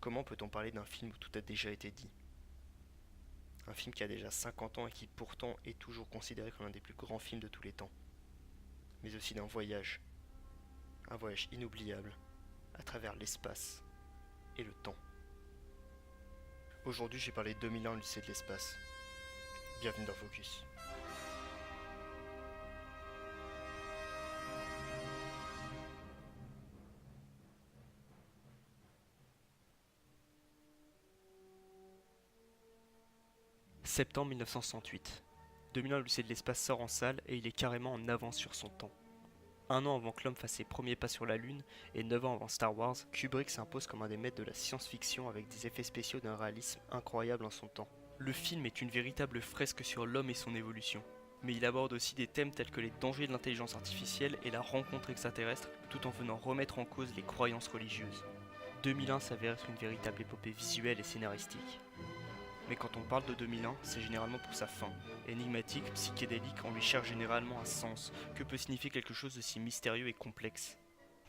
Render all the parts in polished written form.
Comment peut-on parler d'un film où tout a déjà été dit? Un film qui a déjà 50 ans et qui pourtant est toujours considéré comme l'un des plus grands films de tous les temps. Mais aussi d'un voyage. Un voyage inoubliable à travers l'espace et le temps. Aujourd'hui, j'ai parlé de 2001 lycée de l'espace. Bienvenue dans Focus. Septembre 1968. 2001 l'Odyssée de l'espace sort en salle et il est carrément en avance sur son temps. Un an avant que l'homme fasse ses premiers pas sur la Lune et 9 ans avant Star Wars, Kubrick s'impose comme un des maîtres de la science-fiction avec des effets spéciaux d'un réalisme incroyable en son temps. Le film est une véritable fresque sur l'homme et son évolution. Mais il aborde aussi des thèmes tels que les dangers de l'intelligence artificielle et la rencontre extraterrestre, tout en venant remettre en cause les croyances religieuses. 2001 s'avère être une véritable épopée visuelle et scénaristique. Mais quand on parle de 2001, c'est généralement pour sa fin. Énigmatique, psychédélique, on lui cherche généralement un sens. Que peut signifier quelque chose de si mystérieux et complexe?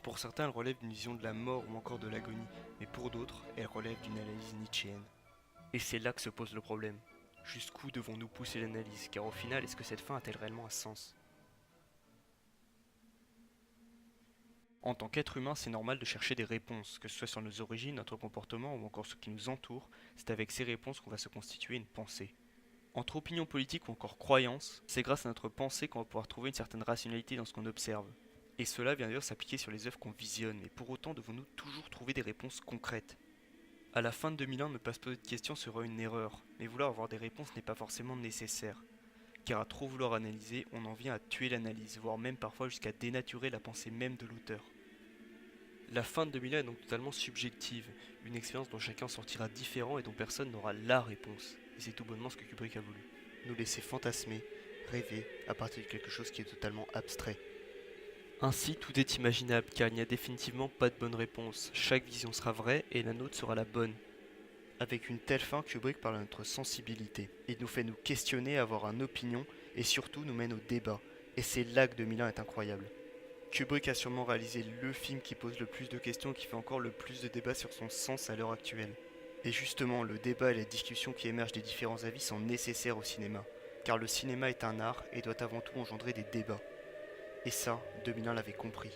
Pour certains, elle relève d'une vision de la mort ou encore de l'agonie, mais pour d'autres, elle relève d'une analyse nietzschéenne. Et c'est là que se pose le problème. Jusqu'où devons-nous pousser l'analyse? Car au final, est-ce que cette fin a-t-elle réellement un sens? En tant qu'être humain, c'est normal de chercher des réponses, que ce soit sur nos origines, notre comportement ou encore ce qui nous entoure. C'est avec ces réponses qu'on va se constituer une pensée. Entre opinion politique ou encore croyance, c'est grâce à notre pensée qu'on va pouvoir trouver une certaine rationalité dans ce qu'on observe. Et cela vient d'ailleurs s'appliquer sur les œuvres qu'on visionne, mais pour autant devons-nous toujours trouver des réponses concrètes? À la fin de 2001, ne pas se poser de questions sera une erreur, mais vouloir avoir des réponses n'est pas forcément nécessaire. Car à trop vouloir analyser, on en vient à tuer l'analyse, voire même parfois jusqu'à dénaturer la pensée même de l'auteur. La fin de 2001 est donc totalement subjective, une expérience dont chacun sortira différent et dont personne n'aura la réponse. Et c'est tout bonnement ce que Kubrick a voulu. Nous laisser fantasmer, rêver, à partir de quelque chose qui est totalement abstrait. Ainsi, tout est imaginable, car il n'y a définitivement pas de bonne réponse. Chaque vision sera vraie et la nôtre sera la bonne. Avec une telle fin, Kubrick parle à notre sensibilité. Il nous fait nous questionner, avoir une opinion, et surtout nous mène au débat. Et c'est là que 2001 est incroyable. Kubrick a sûrement réalisé le film qui pose le plus de questions et qui fait encore le plus de débats sur son sens à l'heure actuelle. Et justement, le débat et les discussions qui émergent des différents avis sont nécessaires au cinéma, car le cinéma est un art et doit avant tout engendrer des débats. Et ça, 2001 l'avait compris.